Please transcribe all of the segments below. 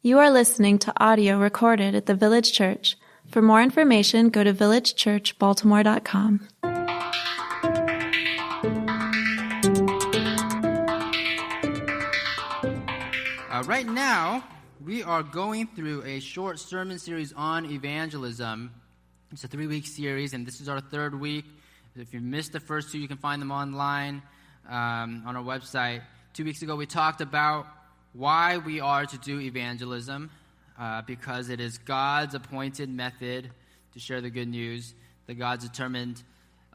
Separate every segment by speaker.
Speaker 1: You are listening to audio recorded at the Village Church. For more information, go to villagechurchbaltimore.com.
Speaker 2: Right now, we are going through a short sermon series on evangelism. It's a 3-week series, and this is our 3rd week. If you missed the first 2, you can find them online on our website. 2 weeks ago, we talked about why we are to do evangelism, because it is God's appointed method to share the good news, that God's determined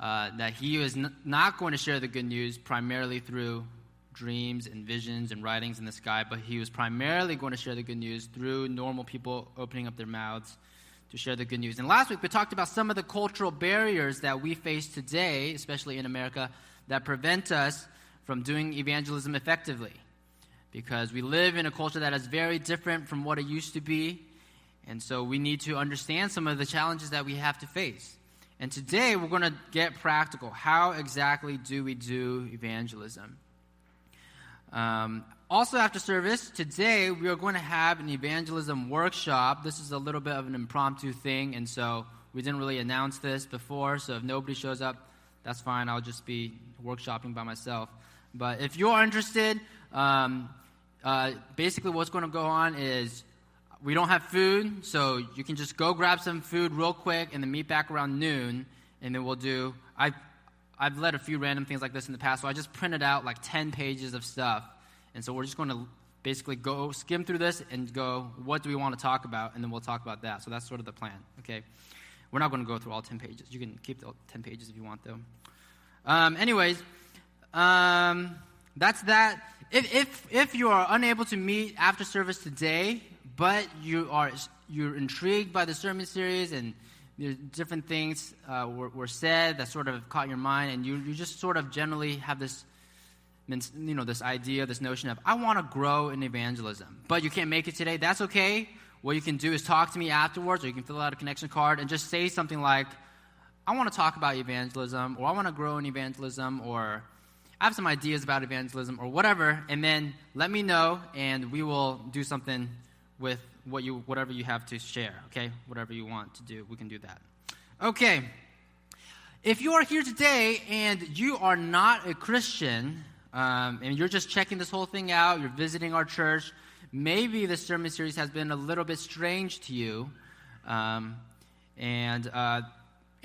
Speaker 2: that He is not going to share the good news primarily through dreams and visions and writings in the sky, but He was primarily going to share the good news through normal people opening up their mouths to share the good news. And last week, we talked about some of the cultural barriers that we face today, especially in America, that prevent us from doing evangelism effectively. Because we live in a culture that is very different from what it used to be. And so we need to understand some of the challenges that we have to face. And today we're going to get practical. How exactly do we do evangelism? Also after service, today we are going to have an evangelism workshop. This is a little bit of an impromptu thing, and so we didn't really announce this before. So if nobody shows up, that's fine. I'll just be workshopping by myself. But if you're interested, basically what's going to go on is we don't have food, so you can just go grab some food real quick and then meet back around noon, and then we'll do, I've led a few random things like this in the past, so I just printed out like 10 pages of stuff, and so we're just going to basically go skim through this and go, what do we want to talk about, and then we'll talk about that. So that's sort of the plan, okay? We're not going to go through all 10 pages. You can keep the 10 pages if you want, though. That's that. If you are unable to meet after service today, but you're intrigued by the sermon series and different things were said that sort of caught your mind, and you just sort of generally have this, this idea, this notion of, I want to grow in evangelism, but you can't make it today, that's okay. What you can do is talk to me afterwards, or you can fill out a connection card and just say something like, I want to talk about evangelism, or I want to grow in evangelism, or I have some ideas about evangelism, or whatever, and then let me know, and we will do something with whatever you have to share, okay? Whatever you want to do, we can do that. Okay. If you are here today and you are not a Christian, and you're just checking this whole thing out, you're visiting our church, maybe this sermon series has been a little bit strange to you, and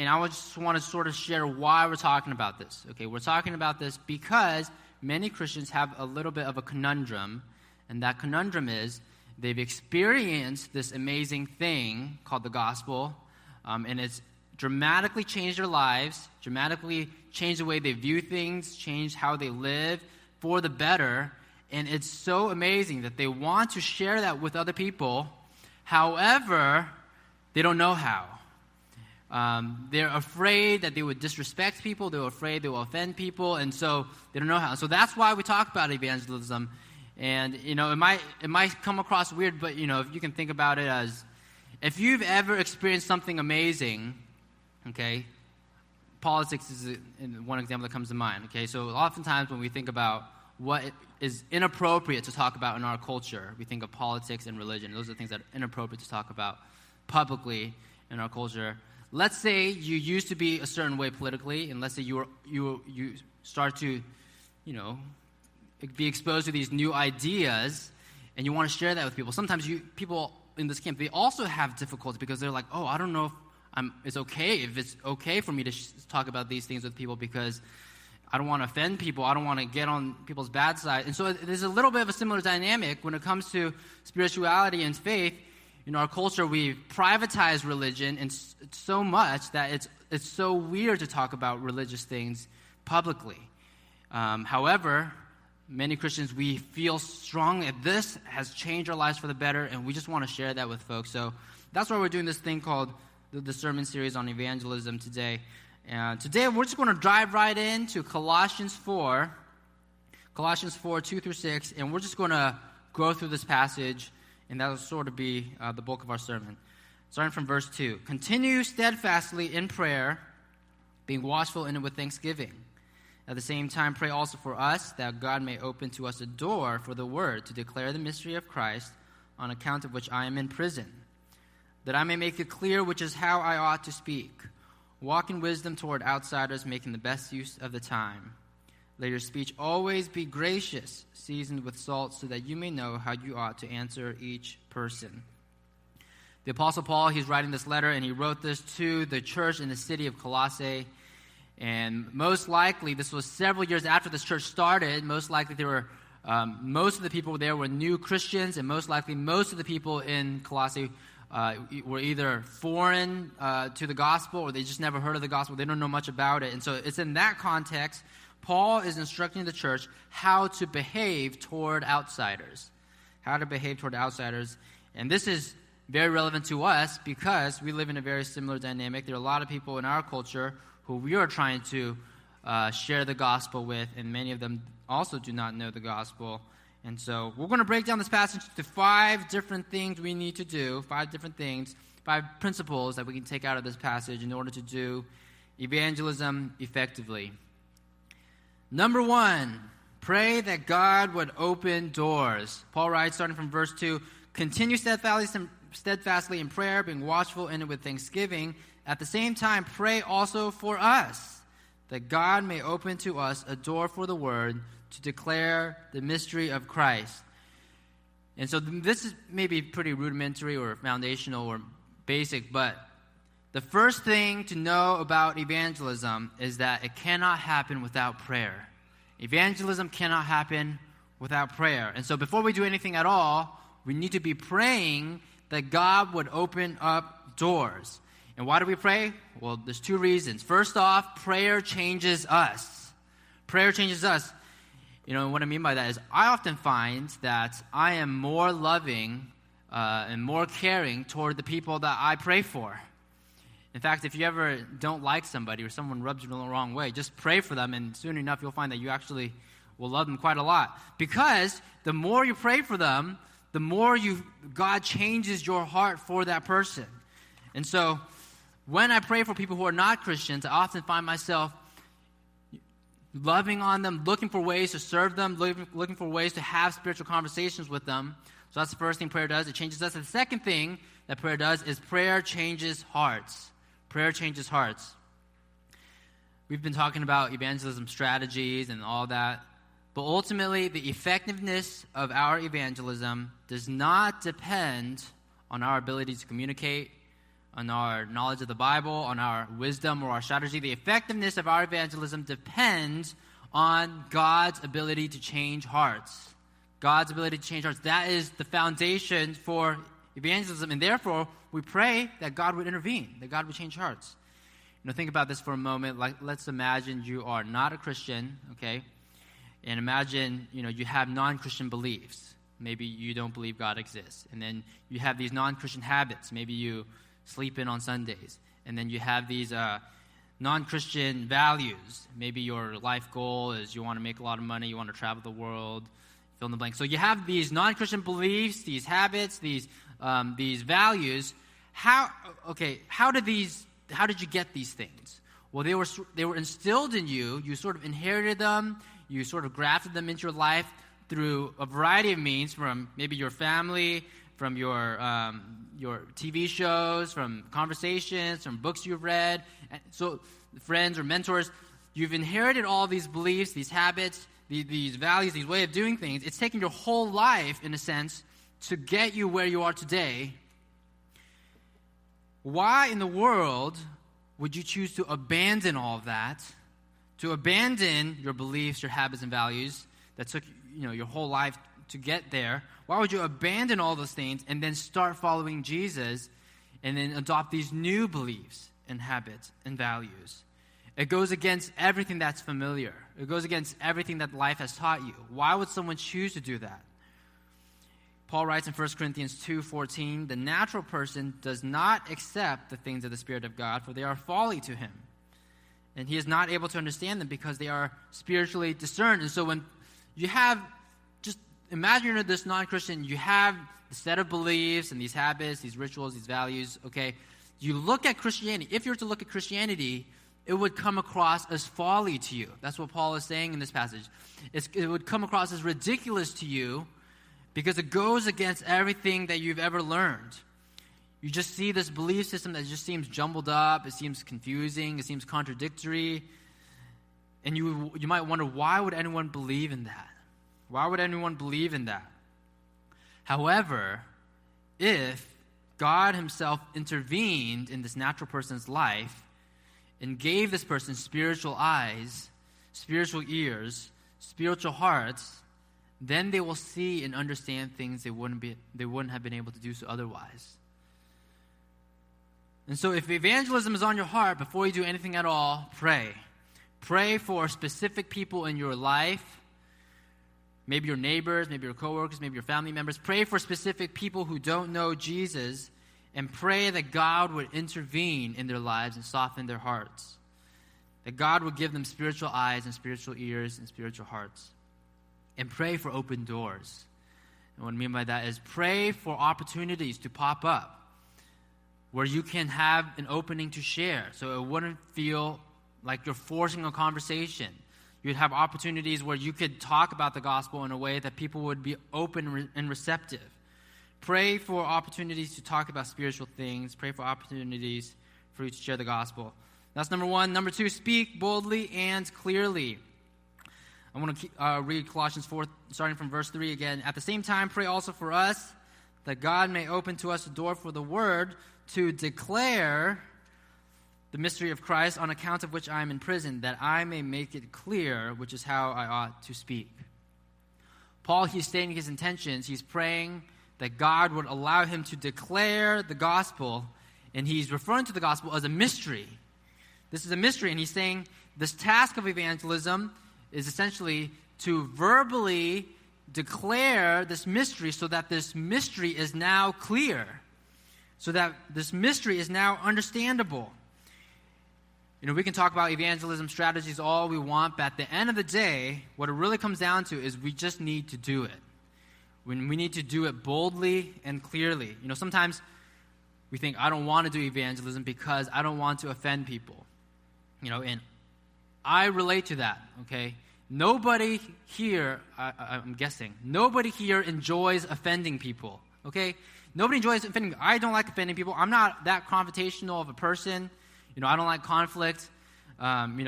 Speaker 2: I just want to sort of share why we're talking about this. Okay, we're talking about this because many Christians have a little bit of a conundrum, and that conundrum is they've experienced this amazing thing called the gospel, and it's dramatically changed their lives, dramatically changed the way they view things, changed how they live for the better, and it's so amazing that they want to share that with other people. However, they don't know how. They're afraid that they would disrespect people. They're afraid they will offend people, and so they don't know how. So that's why we talk about evangelism. And, it might come across weird, but, if you can think about it as, if you've ever experienced something amazing, okay, politics is one example that comes to mind, okay? So oftentimes when we think about what is inappropriate to talk about in our culture, we think of politics and religion. Those are things that are inappropriate to talk about publicly in our culture. Let's say you used to be a certain way politically, and let's say you start to, be exposed to these new ideas, and you want to share that with people. Sometimes people in this camp, they also have difficulty because they're like, oh, I don't know if it's okay for me to talk about these things with people because I don't want to offend people. I don't want to get on people's bad side. And so there's a little bit of a similar dynamic when it comes to spirituality and faith. In our culture, we've privatized religion and so much that it's so weird to talk about religious things publicly. However, many Christians, we feel strongly that this has changed our lives for the better, and we just want to share that with folks. So that's why we're doing this thing called the sermon series on evangelism today. And today we're just going to dive right into Colossians 4, 2 through 6, and we're just going to go through this passage, and that will sort of be the bulk of our sermon. Starting from verse 2. Continue steadfastly in prayer, being watchful in it with thanksgiving. At the same time, pray also for us, that God may open to us a door for the word to declare the mystery of Christ, on account of which I am in prison, that I may make it clear which is how I ought to speak. Walk in wisdom toward outsiders, making the best use of the time. Let your speech always be gracious, seasoned with salt, so that you may know how you ought to answer each person. The Apostle Paul, he's writing this letter, and he wrote this to the church in the city of Colossae. And most likely, this was several years after this church started. Most likely, there were most of the people there were new Christians, and most likely, most of the people in Colossae were either foreign to the gospel, or they just never heard of the gospel. They don't know much about it. And so it's in that context, Paul is instructing the church how to behave toward outsiders. How to behave toward outsiders. And this is very relevant to us because we live in a very similar dynamic. There are a lot of people in our culture who we are trying to share the gospel with, and many of them also do not know the gospel. And so we're going to break down this passage to 5 different things we need to do, 5 different things, 5 principles that we can take out of this passage in order to do evangelism effectively. Number 1, pray that God would open doors. Paul writes, starting from verse 2, continue steadfastly in prayer, being watchful in it with thanksgiving. At the same time, pray also for us, that God may open to us a door for the word to declare the mystery of Christ. And so this is maybe pretty rudimentary or foundational or basic, but the first thing to know about evangelism is that it cannot happen without prayer. Evangelism cannot happen without prayer. And so before we do anything at all, we need to be praying that God would open up doors. And why do we pray? Well, there's 2 reasons. First off, prayer changes us. Prayer changes us. You know, what I mean by that is I often find that I am more loving and more caring toward the people that I pray for. In fact, if you ever don't like somebody or someone rubs you the wrong way, just pray for them, and soon enough you'll find that you actually will love them quite a lot. Because the more you pray for them, the more God changes your heart for that person. And so when I pray for people who are not Christians, I often find myself loving on them, looking for ways to serve them, looking for ways to have spiritual conversations with them. So that's the first thing prayer does. It changes us. And the second thing that prayer does is prayer changes hearts. Prayer changes hearts. We've been talking about evangelism strategies and all that, but ultimately the effectiveness of our evangelism does not depend on our ability to communicate, on our knowledge of the Bible, on our wisdom or our strategy. The effectiveness of our evangelism depends on God's ability to change hearts. God's ability to change hearts. That is the foundation for evangelism, and therefore we pray that God would intervene, that God would change hearts. You know, think about this for a moment. Like, let's imagine you are not a Christian, okay? And imagine, you have non-Christian beliefs. Maybe you don't believe God exists. And then you have these non-Christian habits. Maybe you sleep in on Sundays. And then you have these non-Christian values. Maybe your life goal is you want to make a lot of money, you want to travel the world, fill in the blank. So you have these non-Christian beliefs, these habits, these values. How did you get these things? Well, they were instilled in you. You sort of inherited them. You sort of grafted them into your life through a variety of means, from maybe your family, from your TV shows, from conversations, from books you've read. And so friends or mentors, you've inherited all these beliefs, these habits, these values, these way of doing things. It's taken your whole life, in a sense, to get you where you are today. Why in the world would you choose to abandon all of that, to abandon your beliefs, your habits, and values that took your whole life to get there? Why would you abandon all those things and then start following Jesus and then adopt these new beliefs and habits and values? It goes against everything that's familiar. It goes against everything that life has taught you. Why would someone choose to do that? Paul writes in 1 Corinthians 2:14, the natural person does not accept the things of the Spirit of God, for they are folly to him. And he is not able to understand them because they are spiritually discerned. And so when you have, just imagine you're this non-Christian, you have the set of beliefs and these habits, these rituals, these values, okay? You look at Christianity. If you were to look at Christianity, it would come across as folly to you. That's what Paul is saying in this passage. It would come across as ridiculous to you because it goes against everything that you've ever learned. You just see this belief system that just seems jumbled up, it seems confusing, it seems contradictory, and you might wonder, why would anyone believe in that? Why would anyone believe in that? However, if God himself intervened in this natural person's life and gave this person spiritual eyes, spiritual ears, spiritual hearts, then they will see and understand things they wouldn't have been able to do so otherwise. And so if evangelism is on your heart, before you do anything at all, pray. Pray for specific people in your life, maybe your neighbors, maybe your coworkers, maybe your family members. Pray for specific people who don't know Jesus, and pray that God would intervene in their lives and soften their hearts. That God would give them spiritual eyes and spiritual ears and spiritual hearts. And pray for open doors. And what I mean by that is pray for opportunities to pop up where you can have an opening to share, so it wouldn't feel like you're forcing a conversation. You'd have opportunities where you could talk about the gospel in a way that people would be open and receptive. Pray for opportunities to talk about spiritual things. Pray for opportunities for you to share the gospel. That's number one. Number two, speak boldly and clearly. I want to read Colossians 4, starting from verse 3 again. At the same time, pray also for us, that God may open to us a door for the word to declare the mystery of Christ, on account of which I am in prison, that I may make it clear, which is how I ought to speak. Paul, he's stating his intentions. He's praying that God would allow him to declare the gospel, and he's referring to the gospel as a mystery. This is a mystery, and he's saying this task of evangelism is essentially to verbally declare this mystery so that this mystery is now clear, so that this mystery is now understandable. You know, we can talk about evangelism strategies all we want, but at the end of the day, what it really comes down to is we just need to do it. When we need to do it boldly and clearly. You know, sometimes we think, I don't want to do evangelism because I don't want to offend people. You know, and I relate to that, okay? Nobody here, I'm guessing, nobody here enjoys offending people, okay? Nobody enjoys offending people. I don't like offending people. I'm not that confrontational of a person. You know, I don't like conflict. Some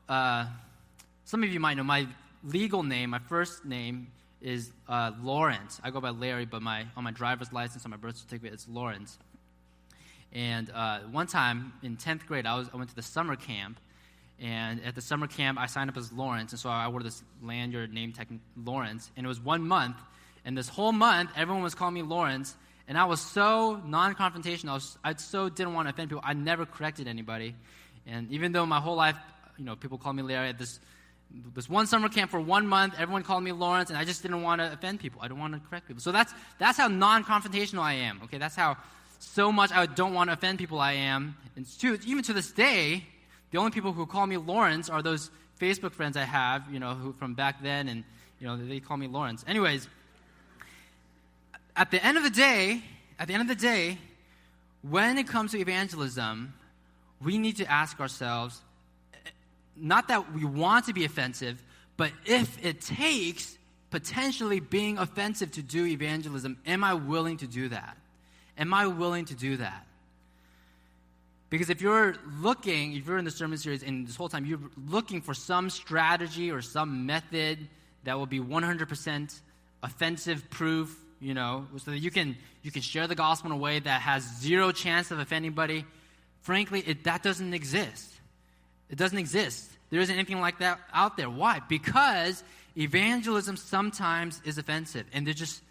Speaker 2: of you might know my legal name, my first name is Lawrence. I go by Larry, but on my driver's license, on my birth certificate, it's Lawrence. And one time in 10th grade, I went to the summer camp. And at the summer camp, I signed up as Lawrence. And so I wore this lanyard name tag, Lawrence. And it was 1 month. And this whole month, everyone was calling me Lawrence. And I was so non-confrontational. I so didn't want to offend people. I never corrected anybody. And even though my whole life, you know, people called me Larry, at this one summer camp for 1 month, everyone called me Lawrence, and I just didn't want to offend people. I don't want to correct people. So that's how non-confrontational I am. Okay, that's how so much I don't want to offend people I am. And even to this day, the only people who call me Lawrence are those Facebook friends I have, you know, who from back then, and you know, they call me Lawrence. Anyways. At the end of the day, when it comes to evangelism, we need to ask ourselves, not that we want to be offensive, but if it takes potentially being offensive to do evangelism, am I willing to do that? Am I willing to do that? Because if you're in the sermon series and this whole time you're looking for some strategy or some method that will be 100% offensive proof, you know, so that you can share the gospel in a way that has zero chance of offending anybody, frankly, that doesn't exist. It doesn't exist. There isn't anything like that out there. Why? Because evangelism sometimes is offensive, and there just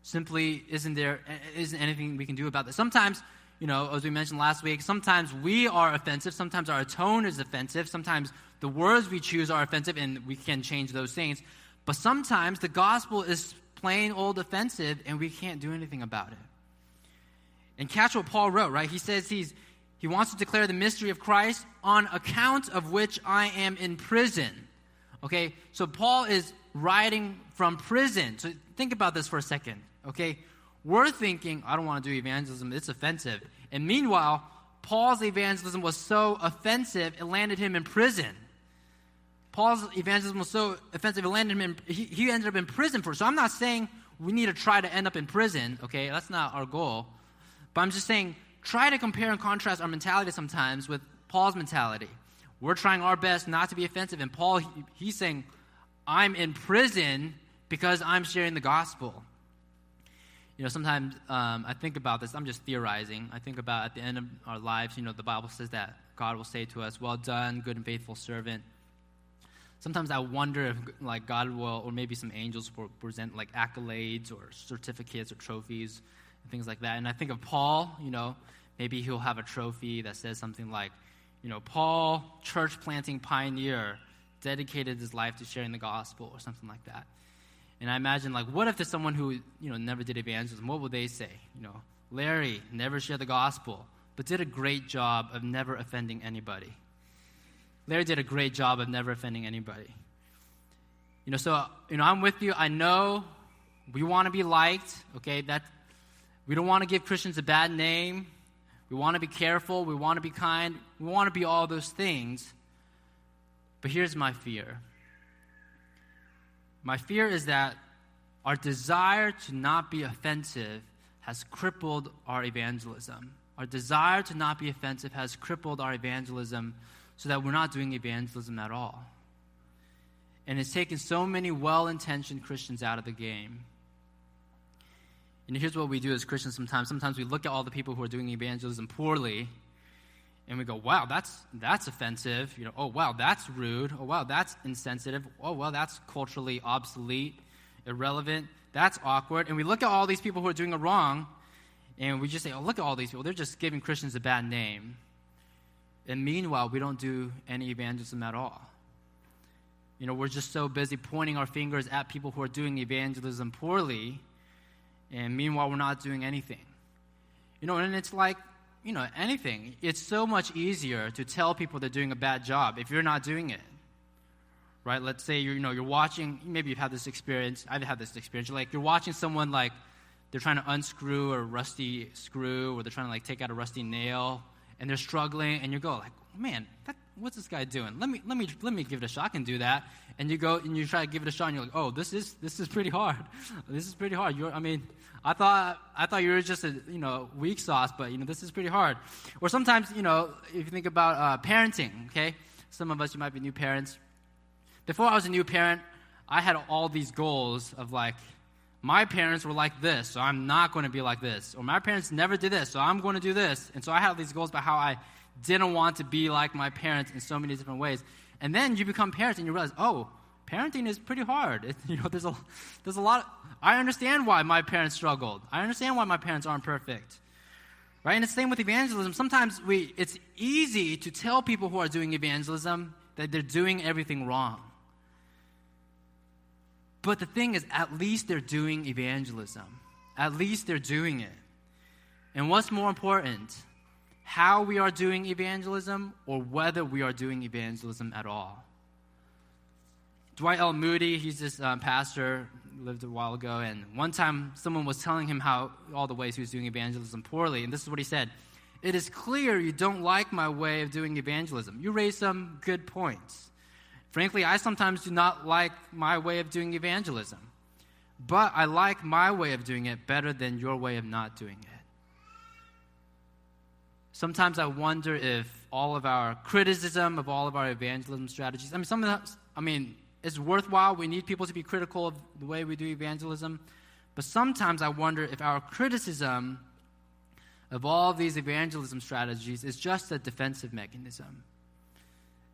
Speaker 2: simply isn't anything we can do about that. Sometimes, you know, as we mentioned last week, sometimes we are offensive, sometimes our tone is offensive, sometimes the words we choose are offensive, and we can change those things. But sometimes the gospel is plain old offensive, and we can't do anything about it. And catch what Paul wrote, right? He says he wants to declare the mystery of Christ, on account of which I am in prison. Okay, so Paul is writing from prison. So think about this for a second, okay? We're thinking, I don't want to do evangelism, it's offensive. And meanwhile, Paul's evangelism was so offensive, it landed him in prison. Paul's evangelism was so offensive, it landed him he ended up in prison for it. So I'm not saying we need to try to end up in prison, okay? That's not our goal. But I'm just saying, try to compare and contrast our mentality sometimes with Paul's mentality. We're trying our best not to be offensive, and Paul, he's saying, I'm in prison because I'm sharing the gospel. Sometimes I think about this. I'm just theorizing. I think about at the end of our lives, the Bible says that God will say to us, well done, good and faithful servant. Sometimes I wonder if God will, or maybe some angels will present accolades or certificates or trophies and things like that. And I think of Paul, maybe he'll have a trophy that says something like, Paul, church planting pioneer, dedicated his life to sharing the gospel or something like that. And I imagine, what if there's someone who, never did evangelism? What would they say? Larry never shared the gospel, but did a great job of never offending anybody. Larry did a great job of never offending anybody. I'm with you. I know we want to be liked, okay? That we don't want to give Christians a bad name. We want to be careful. We want to be kind. We want to be all those things. But here's my fear. My fear is that our desire to not be offensive has crippled our evangelism. Our desire to not be offensive has crippled our evangelism so that we're not doing evangelism at all. And it's taken so many well-intentioned Christians out of the game. And here's what we do as Christians sometimes. Sometimes we look at all the people who are doing evangelism poorly, and we go, wow, that's offensive. Oh, wow, that's rude. Oh, wow, that's insensitive. Oh, well, that's culturally obsolete, irrelevant. That's awkward. And we look at all these people who are doing it wrong, and we just say, oh, look at all these people. They're just giving Christians a bad name. And meanwhile, we don't do any evangelism at all. We're just so busy pointing our fingers at people who are doing evangelism poorly, and meanwhile, we're not doing anything. And it's like, anything. It's so much easier to tell people they're doing a bad job if you're not doing it, right? Let's say you're watching. Maybe you've had this experience. I've had this experience. You're watching someone they're trying to unscrew a rusty screw, or they're trying to take out a rusty nail, and they're struggling, and you go man, what's this guy doing? Let me give it a shot. I can do that. And you go and you try to give it a shot, and you're like, oh, this is pretty hard. This is pretty hard. I thought you were just a weak sauce, but this is pretty hard. Or sometimes if you think about parenting, okay, some of us, you might be new parents. Before I was a new parent, I had all these goals of my parents were like this, so I'm not going to be like this. Or my parents never did this, so I'm going to do this. And so I had these goals about how I didn't want to be like my parents in so many different ways. And then you become parents and you realize, oh, parenting is pretty hard. There's a lot. I understand why my parents struggled. I understand why my parents aren't perfect. Right? And it's the same with evangelism. Sometimes it's easy to tell people who are doing evangelism that they're doing everything wrong. But the thing is, at least they're doing evangelism. At least they're doing it. And what's more important, how we are doing evangelism or whether we are doing evangelism at all? Dwight L. Moody, he's this pastor, lived a while ago, and one time someone was telling him how all the ways he was doing evangelism poorly, and this is what he said: "It is clear you don't like my way of doing evangelism. You raised some good points. Frankly, I sometimes do not like my way of doing evangelism, but I like my way of doing it better than your way of not doing it." Sometimes I wonder if all of our criticism of all of our evangelism strategies, it's worthwhile. We need people to be critical of the way we do evangelism. But sometimes I wonder if our criticism of all of these evangelism strategies is just a defensive mechanism.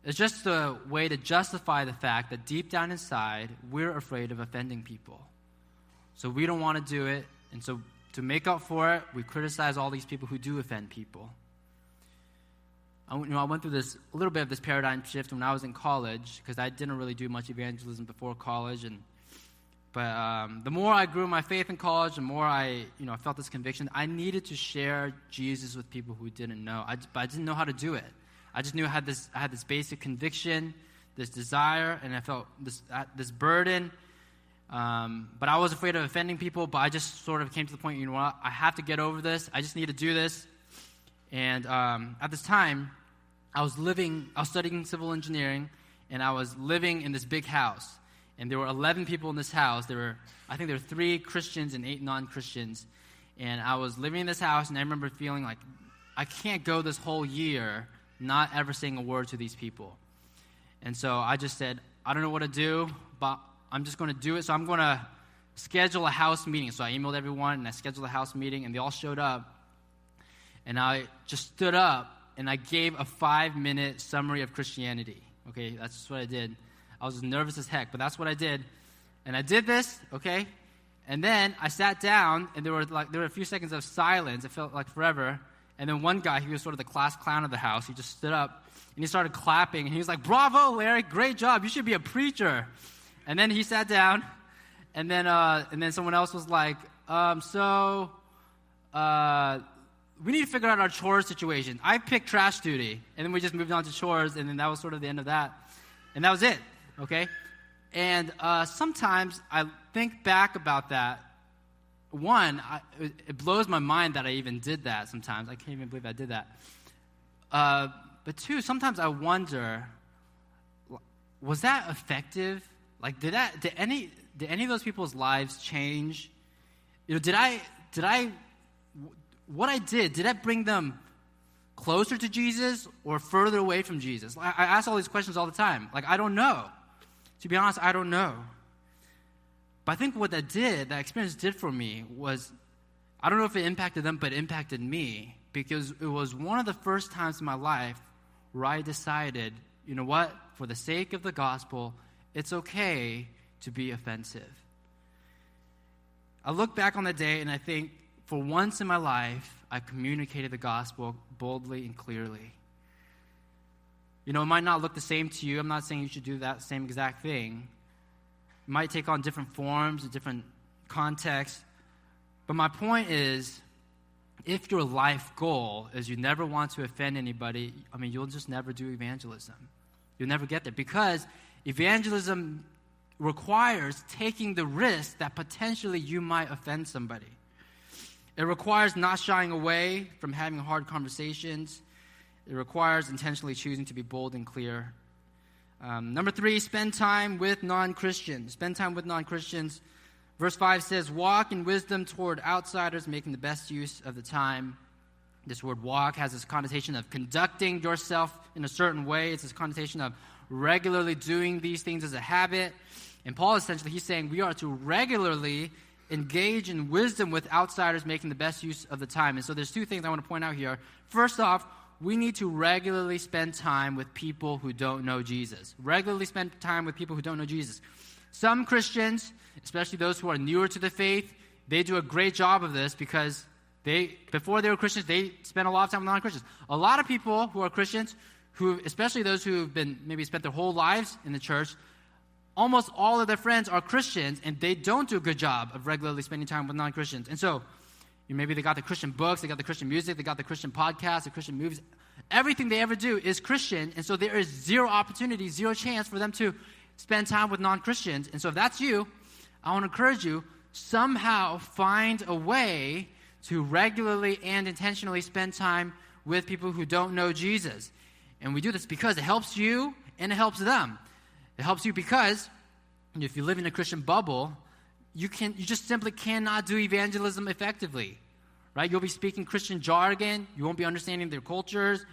Speaker 2: It's just a way to justify the fact that deep down inside, we're afraid of offending people. So we don't want to do it. And so to make up for it, we criticize all these people who do offend people. I went through a little bit of this paradigm shift when I was in college, because I didn't really do much evangelism before college. But the more I grew in my faith in college, the more I felt this conviction. I needed to share Jesus with people who didn't know. But I didn't know how to do it. I just knew I had this basic conviction, this desire, and I felt this burden. But I was afraid of offending people. But I just sort of came to the point, what? I have to get over this. I just need to do this. And at this time, I was studying civil engineering, and I was living in this big house. And there were 11 people in this house. I think there were 3 Christians and 8 non-Christians. And I was living in this house, and I remember feeling like I can't go this whole year not ever saying a word to these people. And so I just said, I don't know what to do, but I'm just going to do it. So I'm going to schedule a house meeting. So I emailed everyone, and I scheduled a house meeting, and they all showed up. And I just stood up, and I gave a 5-minute summary of Christianity. Okay, that's just what I did. I was nervous as heck, but that's what I did. And I did this, okay? And then I sat down, and there were a few seconds of silence. It felt like forever. And then one guy, he was sort of the class clown of the house. He just stood up, and he started clapping. And he was like, "Bravo, Larry, great job. You should be a preacher." And then he sat down, and then someone else was like, we need to figure out our chores situation. I picked trash duty, and then we just moved on to chores, and then that was sort of the end of that. And that was it, okay? And sometimes I think back about that. One, it blows my mind that I even did that sometimes. I can't even believe I did that. But 2, sometimes I wonder, was that effective? Like, did any of those people's lives change? You know, what I did that bring them closer to Jesus or further away from Jesus? I ask all these questions all the time. Like, I don't know. To be honest, I don't know. But I think what that experience did for me was, I don't know if it impacted them, but it impacted me, because it was one of the first times in my life where I decided, you know what, for the sake of the gospel, it's okay to be offensive. I look back on that day and I think, for once in my life, I communicated the gospel boldly and clearly. You know, it might not look the same to you. I'm not saying you should do that same exact thing. It might take on different forms, a different context. But my point is, if your life goal is you never want to offend anybody, you'll just never do evangelism. You'll never get there, because evangelism requires taking the risk that potentially you might offend somebody. It requires not shying away from having hard conversations. It requires intentionally choosing to be bold and clear. Number 3, spend time with non-Christians. Spend time with non-Christians. Verse 5 says, walk in wisdom toward outsiders, making the best use of the time. This word walk has this connotation of conducting yourself in a certain way. It's this connotation of regularly doing these things as a habit. And Paul, essentially, he's saying we are to regularly engage in wisdom with outsiders, making the best use of the time. And so there's 2 things I want to point out here. First off, we need to regularly spend time with people who don't know Jesus. Regularly spend time with people who don't know Jesus. Some Christians, especially those who are newer to the faith, they do a great job of this, because before they were Christians, they spent a lot of time with non-Christians. A lot of people who are Christians, especially those who've been maybe spent their whole lives in the church, almost all of their friends are Christians, and they don't do a good job of regularly spending time with non-Christians. And so, maybe they got the Christian books, they got the Christian music, they got the Christian podcasts, the Christian movies. Everything they ever do is Christian, and so there is zero opportunity, zero chance for them to spend time with non-Christians. And so if that's you, I want to encourage you, somehow find a way to regularly and intentionally spend time with people who don't know Jesus. And we do this because it helps you and it helps them. It helps you because if you live in a Christian bubble, you just simply cannot do evangelism effectively, right? You'll be speaking Christian jargon. You won't be understanding their cultures.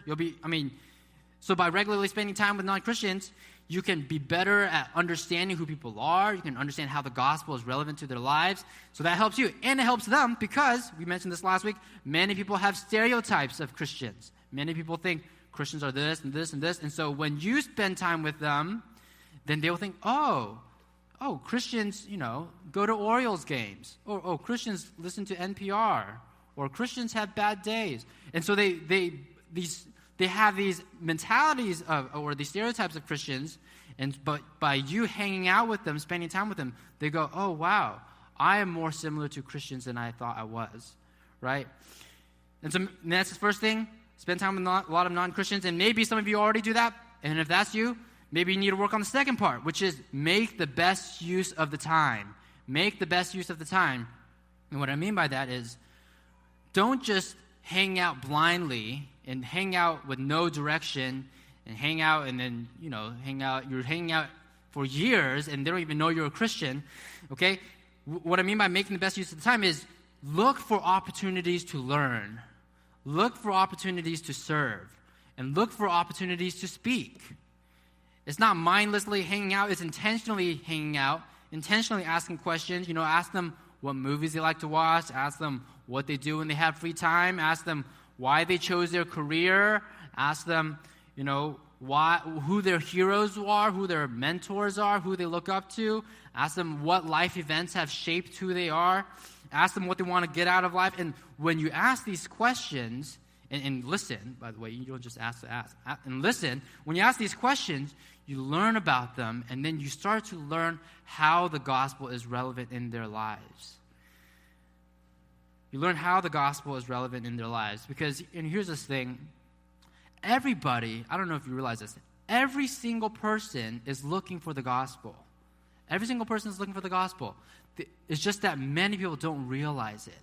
Speaker 2: So by regularly spending time with non-Christians, you can be better at understanding who people are. You can understand how the gospel is relevant to their lives. So that helps you. And it helps them because, we mentioned this last week, many people have stereotypes of Christians. Many people think Christians are this and this and this. And so when you spend time with them, then they'll think, oh, Christians, go to Orioles games. Or Christians listen to NPR. Or Christians have bad days. And so they have these mentalities or these stereotypes of Christians, but by you hanging out with them, spending time with them, they go, oh, wow, I am more similar to Christians than I thought I was, right? And so that's the first thing, spend time with a lot of non-Christians, and maybe some of you already do that, and if that's you, maybe you need to work on the second part, which is make the best use of the time. Make the best use of the time. And what I mean by that is, don't just hang out blindly and hang out with no direction and hang out and then, you're hanging out for years and they don't even know you're a Christian, okay? What I mean by making the best use of the time is look for opportunities to learn. Look for opportunities to serve. And look for opportunities to speak. It's not mindlessly hanging out. It's intentionally hanging out, intentionally asking questions. Ask them what movies they like to watch. Ask them what they do when they have free time. Ask them why they chose their career. Ask them, who their heroes are, who their mentors are, who they look up to. Ask them what life events have shaped who they are. Ask them what they want to get out of life. And when you ask these questions, and listen, by the way, you don't just ask to ask. And listen, when you ask these questions, you learn about them, and then you start to learn how the gospel is relevant in their lives. You learn how the gospel is relevant in their lives. Because, and here's this thing, everybody, I don't know if you realize this, every single person is looking for the gospel. Every single person is looking for the gospel. It's just that many people don't realize it.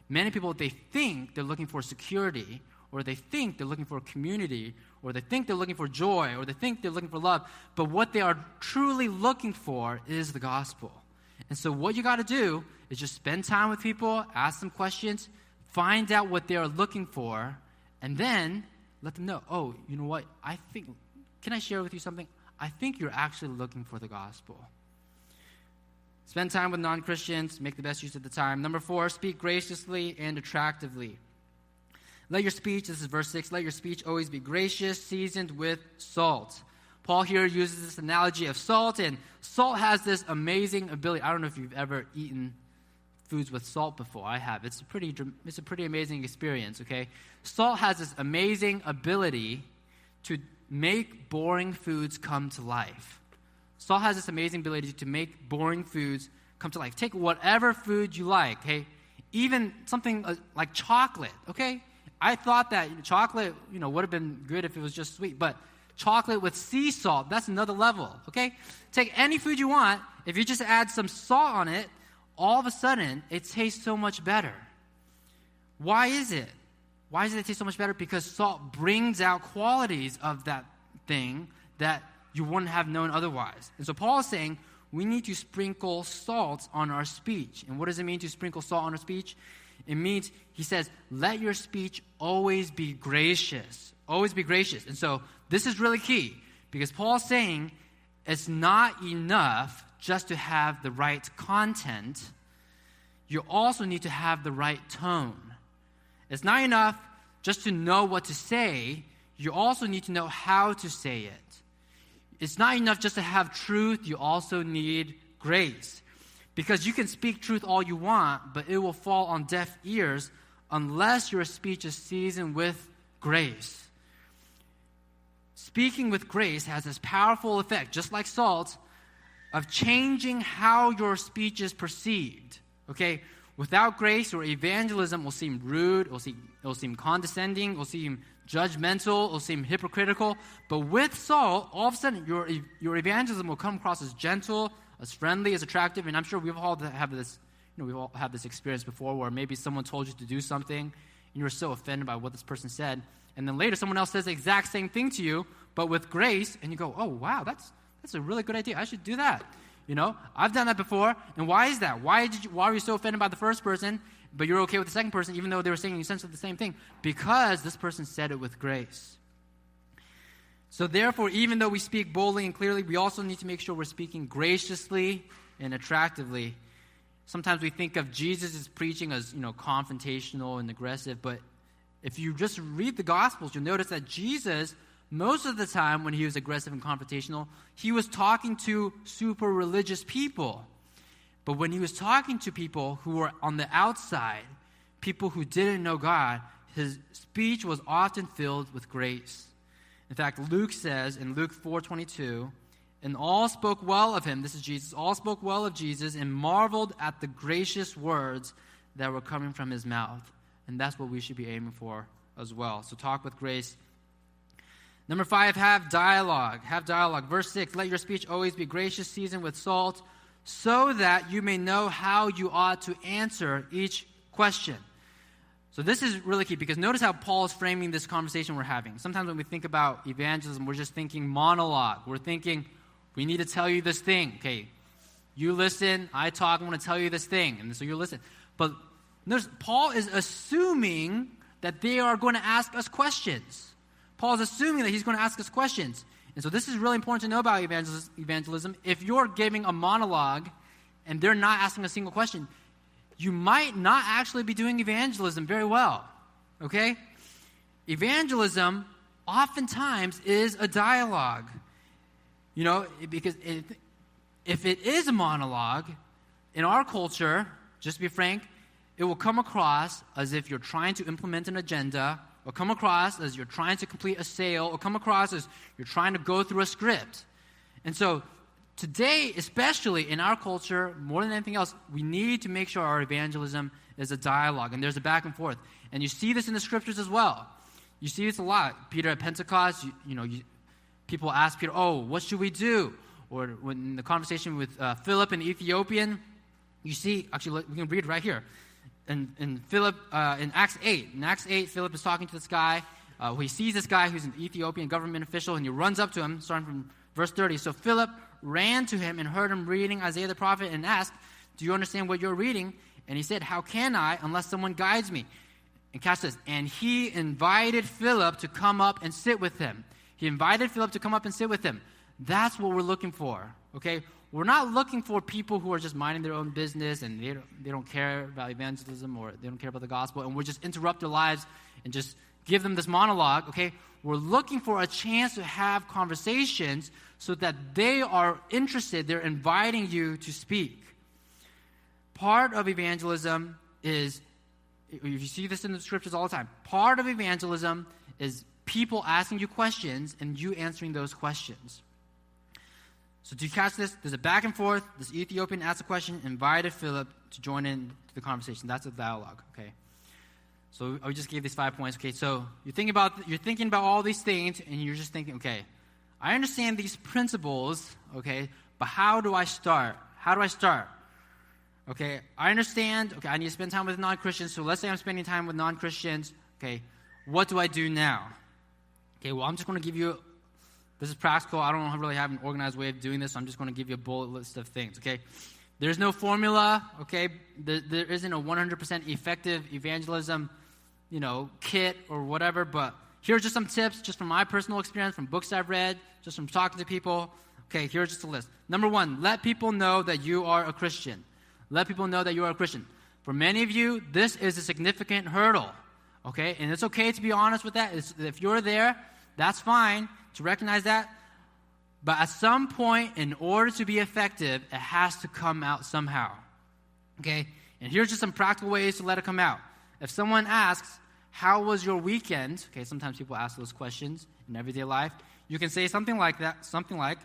Speaker 2: Many people, they think they're looking for security, or they think they're looking for community, or they think they're looking for joy, or they think they're looking for love. But what they are truly looking for is the gospel. And so what you got to do is just spend time with people, ask them questions, find out what they are looking for, and then let them know, oh, you know what, can I share with you something? I think you're actually looking for the gospel. Spend time with non-Christians, make the best use of the time. Number 4, speak graciously and attractively. Let your speech, this is verse 6, let your speech always be gracious, seasoned with salt. Paul here uses this analogy of salt, and salt has this amazing ability. I don't know if you've ever eaten foods with salt before. I have. It's a pretty amazing experience, okay? Salt has this amazing ability to make boring foods come to life. Salt has this amazing ability to make boring foods come to life. Take whatever food you like, okay? Even something like chocolate, okay? I thought that chocolate, would have been good if it was just sweet, but chocolate with sea salt, that's another level, okay? Take any food you want, if you just add some salt on it, all of a sudden, it tastes so much better. Why is it? Why does it taste so much better? Because salt brings out qualities of that thing that you wouldn't have known otherwise. And so Paul is saying we need to sprinkle salt on our speech. And what does it mean to sprinkle salt on our speech? It means, he says, let your speech always be gracious. Always be gracious. And so this is really key because Paul is saying it's not enough just to have the right content. You also need to have the right tone. It's not enough just to know what to say. You also need to know how to say it. It's not enough just to have truth. You also need grace. Because you can speak truth all you want, but it will fall on deaf ears unless your speech is seasoned with grace. Speaking with grace has this powerful effect, just like salt, of changing how your speech is perceived. Okay? Without grace, your evangelism will seem rude, it will seem condescending, it will seem judgmental, it will seem hypocritical. But with salt, all of a sudden, your evangelism will come across as gentle, as friendly, as attractive. And I'm sure we've all have this, we've all had this experience before where maybe someone told you to do something and you were so offended by what this person said. And then later someone else says the exact same thing to you, but with grace, and you go, oh, wow, that's a really good idea. I should do that. I've done that before. And why is that? Why were you so offended by the first person, but you're okay with the second person, even though they were saying essentially the same thing? Because this person said it with grace. So therefore, even though we speak boldly and clearly, we also need to make sure we're speaking graciously and attractively. Sometimes we think of Jesus' preaching as, confrontational and aggressive, but if you just read the Gospels, you'll notice that Jesus, most of the time when he was aggressive and confrontational, he was talking to super religious people. But when he was talking to people who were on the outside, people who didn't know God, his speech was often filled with grace. In fact, Luke says in Luke 4:22, and all spoke well of him, this is Jesus, all spoke well of Jesus and marveled at the gracious words that were coming from his mouth. And that's what we should be aiming for as well. So talk with grace. Number 5, have dialogue. Have dialogue. Verse 6, let your speech always be gracious, seasoned with salt, so that you may know how you ought to answer each question. So this is really key because notice how Paul is framing this conversation we're having. Sometimes when we think about evangelism, we're just thinking monologue. We're thinking we need to tell you this thing. Okay, you listen, I talk, I'm going to tell you this thing. And so you listen. But Paul is assuming that they are going to ask us questions. Paul is assuming that he's going to ask us questions. And so this is really important to know about evangelism. If you're giving a monologue and they're not asking a single question, you might not actually be doing evangelism very well. Okay? Evangelism oftentimes is a dialogue. Because if it is a monologue, in our culture, just to be frank, it will come across as if you're trying to implement an agenda, or come across as you're trying to complete a sale, or come across as you're trying to go through a script. And so today, especially in our culture, more than anything else, we need to make sure our evangelism is a dialogue, and there's a back and forth. And you see this in the scriptures as well. You see this a lot. Peter at Pentecost, people ask Peter, what should we do? Or when the conversation with Philip and the Ethiopian, you see, actually, we can read right here. In Philip, in Acts 8. In Acts 8, Philip is talking to this guy. He sees this guy who's an Ethiopian government official, and he runs up to him, starting from verse 30. So Philip ran to him and heard him reading Isaiah the prophet and asked, "Do you understand what you're reading?" And he said, "How can I unless someone guides me?" And catch this. And he invited Philip to come up and sit with him. He invited Philip to come up and sit with him. That's what we're looking for, okay? We're not looking for people who are just minding their own business and they don't care about evangelism or they don't care about the gospel, and we'll just interrupt their lives and just give them this monologue, okay? We're looking for a chance to have conversations so that they are interested. They're inviting you to speak. Part of evangelism is, you see this in the scriptures all the time, part of evangelism is people asking you questions and you answering those questions. So do you catch this? There's a back and forth. This Ethiopian asked a question, invited Philip to join in to the conversation. That's a dialogue, okay? So I just gave these 5 points, okay? So you're thinking about all these things, and you're just thinking, okay, I understand these principles, okay, but how do I start? How do I start? Okay, I understand, okay, I need to spend time with non-Christians, so let's say I'm spending time with non-Christians, okay, what do I do now? Okay, well, I'm just going to give you, this is practical, I don't really have an organized way of doing this, so I'm just going to give you a bullet list of things, okay? There's no formula, okay? There isn't a 100% effective evangelism, kit or whatever, but here's just some tips, just from my personal experience, from books I've read, just from talking to people. Okay, here's just a list. Number 1, let people know that you are a Christian. Let people know that you are a Christian. For many of you, this is a significant hurdle, okay? And it's okay to be honest with that. If you're there, that's fine to recognize that. But at some point, in order to be effective, it has to come out somehow, okay? And here's just some practical ways to let it come out. If someone asks, how was your weekend? Okay, sometimes people ask those questions in everyday life. You can say something like that, something like,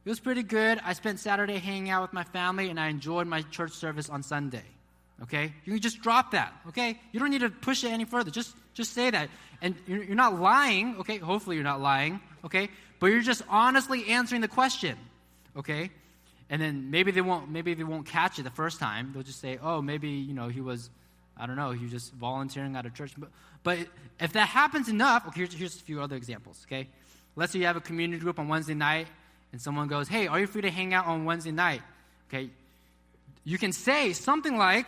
Speaker 2: it was pretty good. I spent Saturday hanging out with my family, and I enjoyed my church service on Sunday. Okay? You can just drop that, okay? You don't need to push it any further. Just say that. And you're not lying, okay? Hopefully you're not lying, okay? But you're just honestly answering the question, okay? And then maybe they won't catch it the first time. They'll just say, oh, maybe, he was, I don't know, he was just volunteering at a church. But if that happens enough, okay, here's a few other examples, okay? Let's say you have a community group on Wednesday night, and someone goes, hey, are you free to hang out on Wednesday night? Okay, you can say something like,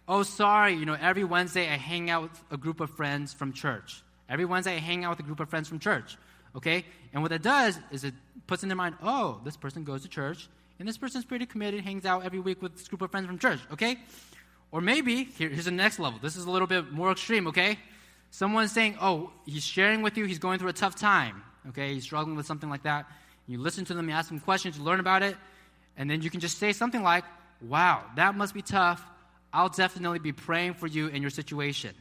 Speaker 2: oh, sorry, every Wednesday I hang out with a group of friends from church. Every Wednesday I hang out with a group of friends from church, okay? And what that does is it puts in their mind, oh, this person goes to church, and this person's pretty committed, hangs out every week with this group of friends from church, okay? Or maybe, here's the next level. This is a little bit more extreme, okay? Someone's saying, oh, he's sharing with you, he's going through a tough time, okay? He's struggling with something like that. You listen to them, you ask them questions, you learn about it, and then you can just say something like, wow, that must be tough. I'll definitely be praying for you in your situation,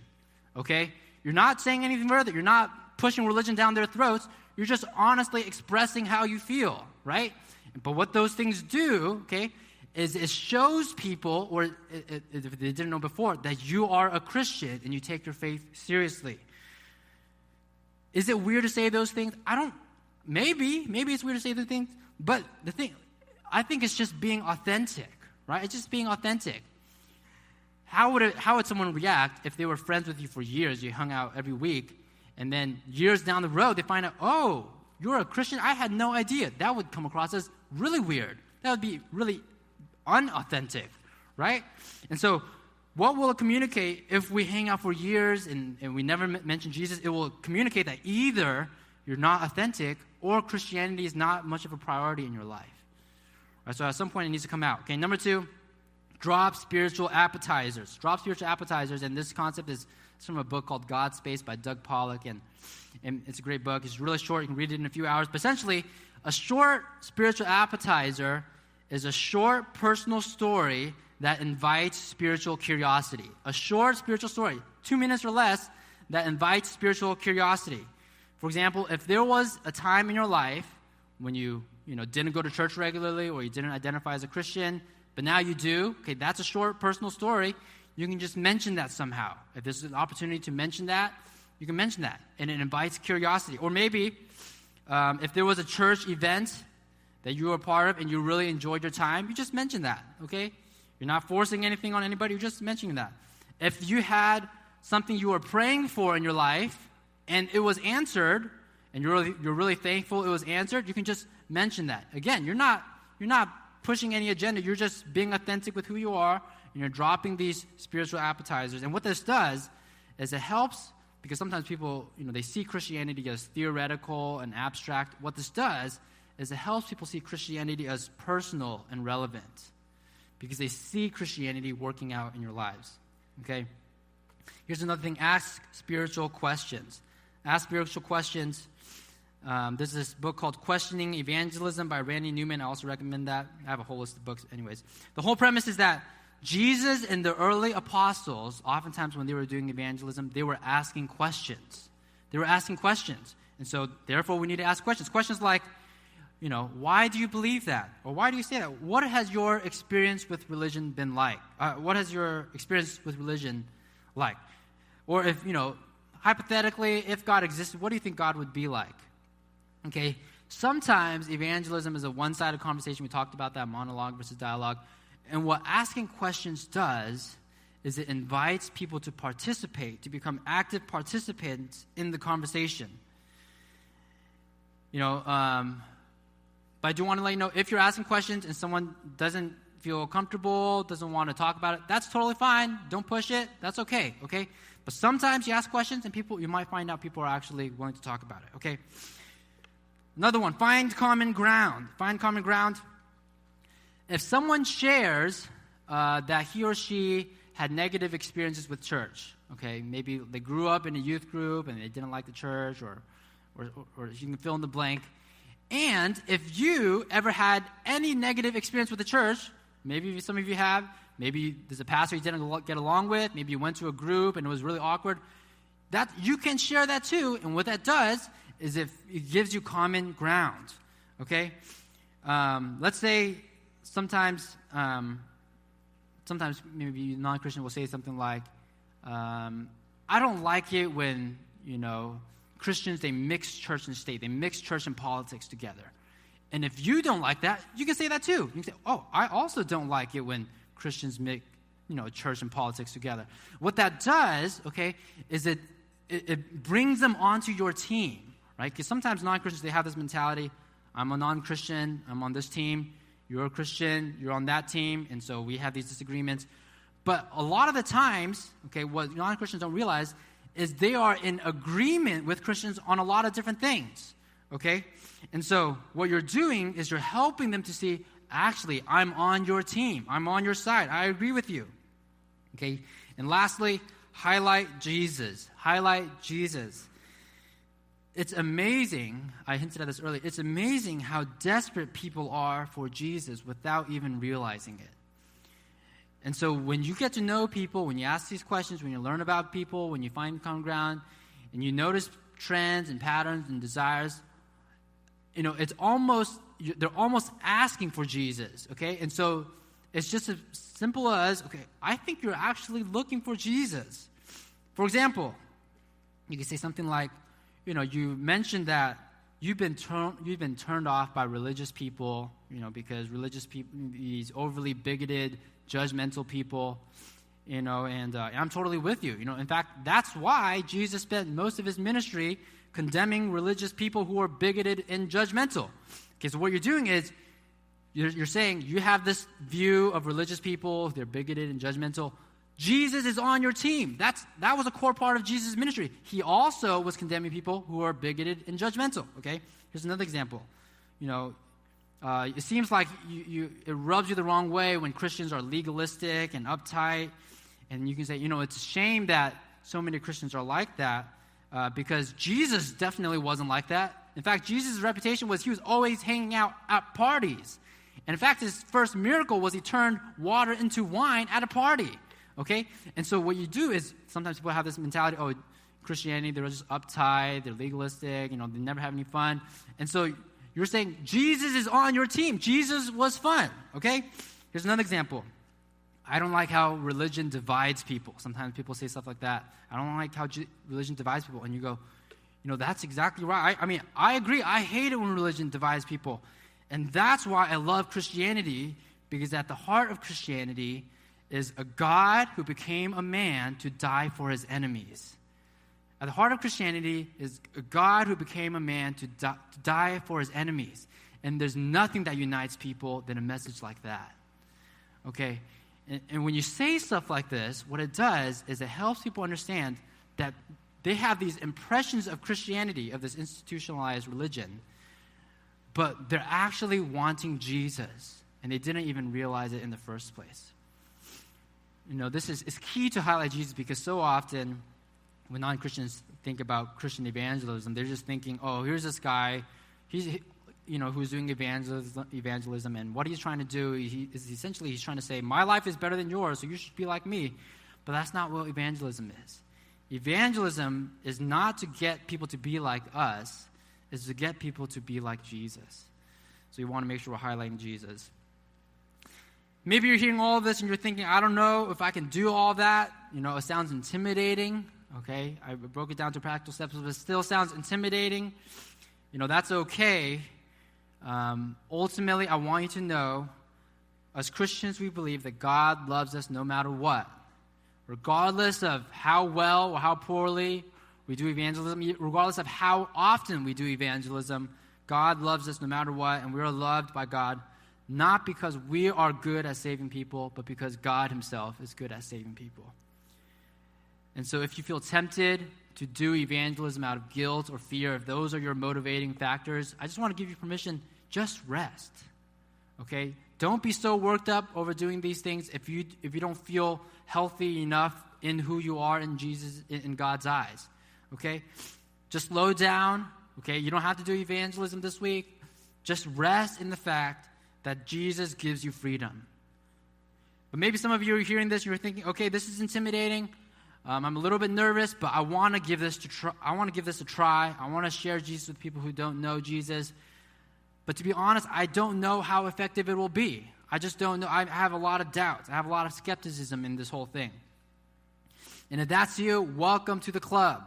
Speaker 2: okay? You're not saying anything further. You're not pushing religion down their throats. You're just honestly expressing how you feel, right? But what those things do, okay, is it shows people, or if they didn't know before, that you are a Christian and you take your faith seriously. Is it weird to say those things? Maybe it's weird to say the things, but I think it's just being authentic, right? It's just being authentic. How would someone react if they were friends with you for years, you hung out every week, and then years down the road they find out, oh, you're a Christian? I had no idea. That would come across as really weird. That would be really unauthentic, right? And so what will it communicate if we hang out for years and we never mention Jesus? It will communicate that either you're not authentic or Christianity is not much of a priority in your life. Right, so at some point it needs to come out. Okay, number 2, drop spiritual appetizers. Drop spiritual appetizers, and this concept is from a book called God's Space by Doug Pollock, and it's a great book. It's really short. You can read it in a few hours. But essentially, a short spiritual appetizer is a short personal story that invites spiritual curiosity. A short spiritual story, 2 minutes or less, that invites spiritual curiosity. For example, if there was a time in your life when you didn't go to church regularly or you didn't identify as a Christian, but now you do, okay, that's a short personal story. You can just mention that somehow. If there's an opportunity to mention that, you can mention that, and it invites curiosity. Or maybe if there was a church event that you were a part of and you really enjoyed your time, you just mention that, okay? You're not forcing anything on anybody, you're just mentioning that. If you had something you were praying for in your life and it was answered, and you're really thankful it was answered, you can just mention that. Again, you're not pushing any agenda. You're just being authentic with who you are, and you're dropping these spiritual appetizers. And what this does is it helps, because sometimes people, they see Christianity as theoretical and abstract. What this does is it helps people see Christianity as personal and relevant, because they see Christianity working out in your lives. Okay? Here's another thing. Ask spiritual questions. Ask spiritual questions. There's this book called Questioning Evangelism by Randy Newman. I also recommend that. I have a whole list of books. Anyways, the whole premise is that Jesus and the early apostles, oftentimes when they were doing evangelism, they were asking questions. They were asking questions. And so, therefore, we need to ask questions. Questions like, why do you believe that? Or why do you say that? What has your experience with religion been like? What has your experience with religion like? Or if, hypothetically, if God existed, what do you think God would be like? Okay, sometimes evangelism is a one-sided conversation. We talked about that, monologue versus dialogue. And what asking questions does is it invites people to participate, to become active participants in the conversation. But I do want to let you know, if you're asking questions and someone doesn't feel comfortable, doesn't want to talk about it, that's totally fine. Don't push it. That's okay, okay? But sometimes you ask questions and you might find out people are actually willing to talk about it, okay? Another one, find common ground. Find common ground. If someone shares that he or she had negative experiences with church, okay, maybe they grew up in a youth group and they didn't like the church, or you can fill in the blank. And if you ever had any negative experience with the church, maybe some of you have, maybe there's a pastor you didn't get along with, maybe you went to a group and it was really awkward, that you can share that too. And what that does is it gives you common ground, okay? Let's say sometimes maybe non-Christian will say something like, I don't like it when, Christians, they mix church and state. They mix church and politics together. And if you don't like that, you can say that too. You can say, I also don't like it when Christians mix, church and politics together. What that does, okay, is it brings them onto your team. Right? Because sometimes non-Christians, they have this mentality, I'm a non-Christian, I'm on this team, you're a Christian, you're on that team, and so we have these disagreements. But a lot of the times, okay, what non-Christians don't realize is they are in agreement with Christians on a lot of different things, okay? And so what you're doing is you're helping them to see, actually, I'm on your team, I'm on your side, I agree with you, okay? And lastly, highlight Jesus. Highlight Jesus. It's amazing, I hinted at this earlier, it's amazing how desperate people are for Jesus without even realizing it. And so when you get to know people, when you ask these questions, when you learn about people, when you find common ground, and you notice trends and patterns and desires, they're almost asking for Jesus, okay? And so it's just as simple as, okay, I think you're actually looking for Jesus. For example, you can say something like, you mentioned that you've been turned off by religious people, because religious people, these overly bigoted, judgmental people, and I'm totally with you. In fact, that's why Jesus spent most of his ministry condemning religious people who are bigoted and judgmental. Okay, so what you're doing is You're saying you have this view of religious people, they're bigoted and judgmental. Jesus is on your team. That was a core part of Jesus' ministry. He also was condemning people who are bigoted and judgmental, okay? Here's another example. It seems like it rubs you the wrong way when Christians are legalistic and uptight. And you can say, it's a shame that so many Christians are like that because Jesus definitely wasn't like that. In fact, Jesus' reputation was he was always hanging out at parties. And in fact, his first miracle was he turned water into wine at a party. Okay? And so what you do is sometimes people have this mentality, Christianity, they're just uptight, they're legalistic, they never have any fun. And so you're saying Jesus is on your team. Jesus was fun. Okay? Here's another example. I don't like how religion divides people. Sometimes people say stuff like that. I don't like how religion divides people. And you go, that's exactly right. I agree. I hate it when religion divides people. And that's why I love Christianity, because at the heart of Christianity is a God who became a man to die for his enemies. At the heart of Christianity is a God who became a man to die for his enemies. And there's nothing that unites people than a message like that. Okay? And when you say stuff like this, what it does is it helps people understand that they have these impressions of Christianity, of this institutionalized religion, but they're actually wanting Jesus, and they didn't even realize it in the first place. This is key to highlight Jesus, because so often when non-Christians think about Christian evangelism, they're just thinking, here's this guy, who's doing evangelism, and what he's trying to do he's trying to say, my life is better than yours, so you should be like me. But that's not what evangelism is. Evangelism is not to get people to be like us, it's to get people to be like Jesus. So you want to make sure we're highlighting Jesus. Maybe you're hearing all of this and you're thinking, I don't know if I can do all that. It sounds intimidating. Okay, I broke it down to practical steps, but it still sounds intimidating. That's okay. Ultimately, I want you to know, as Christians, we believe that God loves us no matter what. Regardless of how well or how poorly we do evangelism, regardless of how often we do evangelism, God loves us no matter what, and we are loved by God, not because we are good at saving people, but because God himself is good at saving people. And so if you feel tempted to do evangelism out of guilt or fear, if those are your motivating factors, I just want to give you permission, just rest. Okay? Don't be so worked up over doing these things if you don't feel healthy enough in who you are in Jesus, in God's eyes. Okay? Just slow down. Okay? You don't have to do evangelism this week. Just rest in the fact that Jesus gives you freedom. But maybe some of you are hearing this and you're thinking, okay, this is intimidating. I'm a little bit nervous, but I want to give this a try. I want to share Jesus with people who don't know Jesus. But to be honest, I don't know how effective it will be. I just don't know. I have a lot of doubts. I have a lot of skepticism in this whole thing. And if that's you, welcome to the club.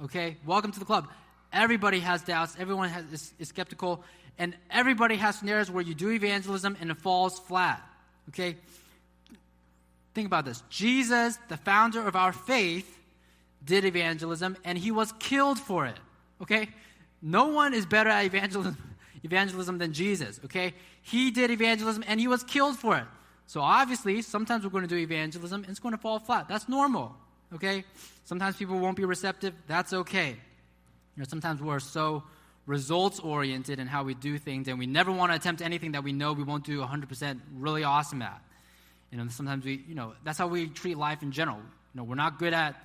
Speaker 2: Okay? Welcome to the club. Everybody has doubts. Everyone is skeptical. And everybody has scenarios where you do evangelism and it falls flat. Okay? Think about this. Jesus, the founder of our faith, did evangelism and he was killed for it. Okay? No one is better at evangelism than Jesus. Okay? He did evangelism and he was killed for it. So obviously, sometimes we're going to do evangelism and it's going to fall flat. That's normal. Okay? Sometimes people won't be receptive. That's okay. Sometimes we're so results-oriented in how we do things, and we never want to attempt anything that we know we won't do 100% really awesome at. Sometimes that's how we treat life in general. We're not good at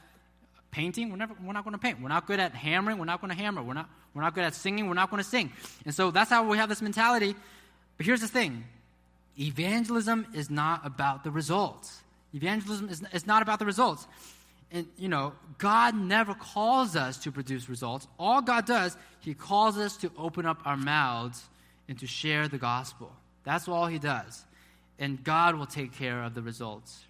Speaker 2: painting. We're not going to paint. We're not good at hammering. We're not going to hammer. We're not good at singing. We're not going to sing. And so that's how we have this mentality. But here's the thing. Evangelism is not about the results. Evangelism is not about the results. And, God never calls us to produce results. All God does, he calls us to open up our mouths and to share the gospel. That's all he does. And God will take care of the results.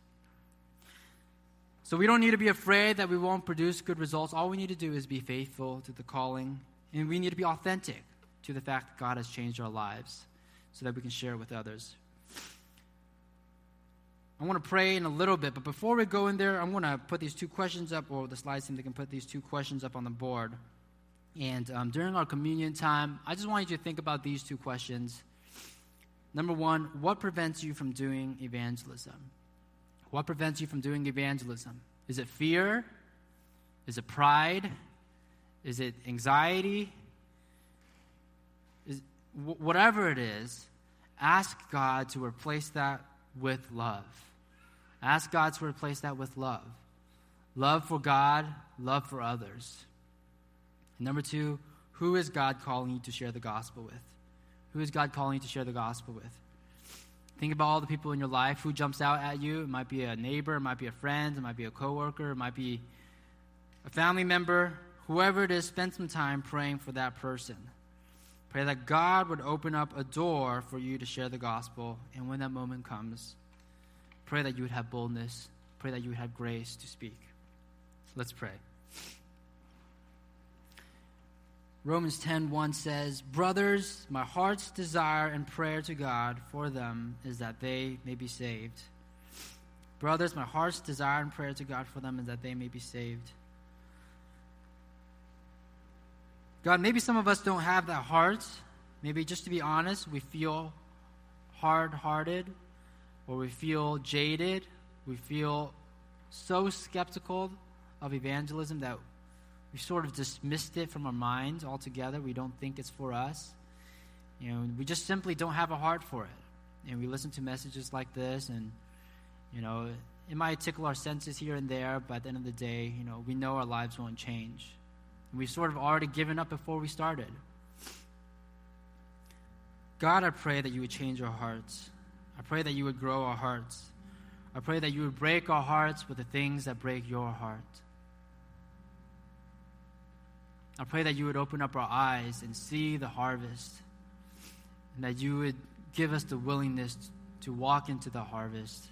Speaker 2: So we don't need to be afraid that we won't produce good results. All we need to do is be faithful to the calling. And we need to be authentic to the fact that God has changed our lives so that we can share it with others. I want to pray in a little bit, but before we go in there, I'm going to put these two questions up, or the slides team, they can put these two questions up on the board. And during our communion time, I just want you to think about these two questions. Number one, what prevents you from doing evangelism? What prevents you from doing evangelism? Is it fear? Is it pride? Is it anxiety? Whatever it is, ask God to replace that with love. Ask God to replace that with love. Love for God, love for others. And number two, who is God calling you to share the gospel with? Who is God calling you to share the gospel with? Think about all the people in your life who jumps out at you. It might be a neighbor, it might be a friend, it might be a coworker, it might be a family member. Whoever it is, spend some time praying for that person. Pray that God would open up a door for you to share the gospel. And when that moment comes, pray that you would have boldness. Pray that you would have grace to speak. Let's pray. Romans 10:1 says, "Brothers, my heart's desire and prayer to God for them is that they may be saved." Brothers, my heart's desire and prayer to God for them is that they may be saved. God, maybe some of us don't have that heart. Maybe, just to be honest, we feel hard-hearted, or we feel jaded. We feel so skeptical of evangelism that we sort of dismissed it from our minds altogether. We don't think it's for us. We just simply don't have a heart for it. And we listen to messages like this, and, it might tickle our senses here and there, but at the end of the day, we know our lives won't change. And we've sort of already given up before we started. God, I pray that you would change our hearts. I pray that you would grow our hearts. I pray that you would break our hearts with the things that break your heart. I pray that you would open up our eyes and see the harvest, and that you would give us the willingness to walk into the harvest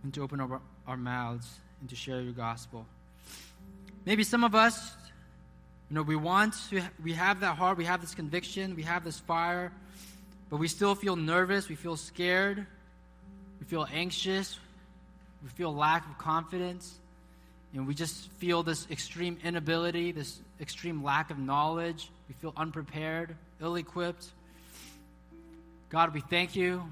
Speaker 2: and to open up our mouths and to share your gospel. Maybe some of us, we have that heart, we have this conviction, we have this fire, but we still feel nervous, we feel scared, we feel anxious, we feel lack of confidence, and we just feel this extreme inability, this extreme lack of knowledge. We feel unprepared, ill-equipped. God, we thank you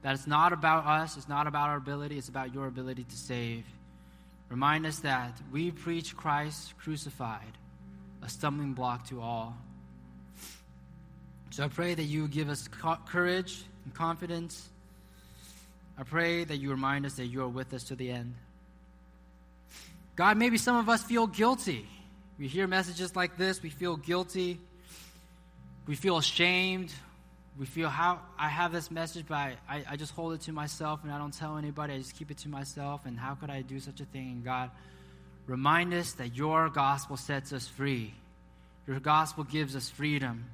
Speaker 2: that it's not about us, it's not about our ability, it's about your ability to save. Remind us that we preach Christ crucified, a stumbling block to all. So I pray that you give us courage and confidence. I pray that you remind us that you are with us to the end. God, maybe some of us feel guilty. We hear messages like this, we feel guilty. We feel ashamed. We feel, how I have this message, but I just hold it to myself and I don't tell anybody. I just keep it to myself. And how could I do such a thing? And God, remind us that your gospel sets us free. Your gospel gives us freedom.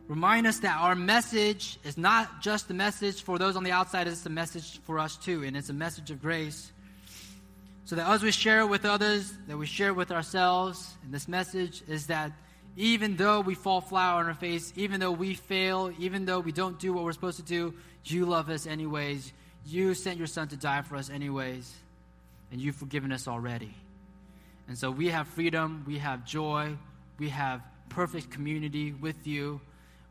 Speaker 2: Remind us that our message is not just the message for those on the outside, it's a message for us too. And it's a message of grace. So that as we share it with others, that we share it with ourselves. And this message is that even though we fall flat on our face, even though we fail, even though we don't do what we're supposed to do, you love us anyways. You sent your son to die for us anyways. And you've forgiven us already. And so we have freedom, we have joy, we have perfect community with you.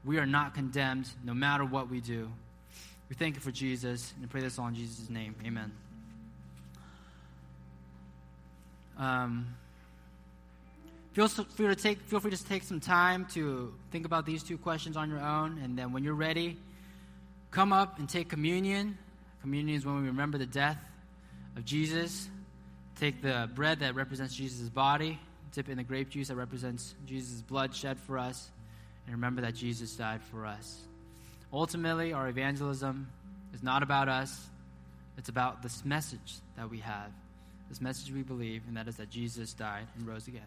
Speaker 2: We are not condemned no matter what we do. We thank you for Jesus, and I pray this all in Jesus' name. Amen. Feel free to take some time to think about these two questions on your own, and then when you're ready, come up and take communion. Communion is when we remember the death of Jesus. Take the bread that represents Jesus' body, dip it in the grape juice that represents Jesus' blood shed for us, and remember that Jesus died for us. Ultimately, our evangelism is not about us. It's about this message that we have, this message we believe, and that is that Jesus died and rose again.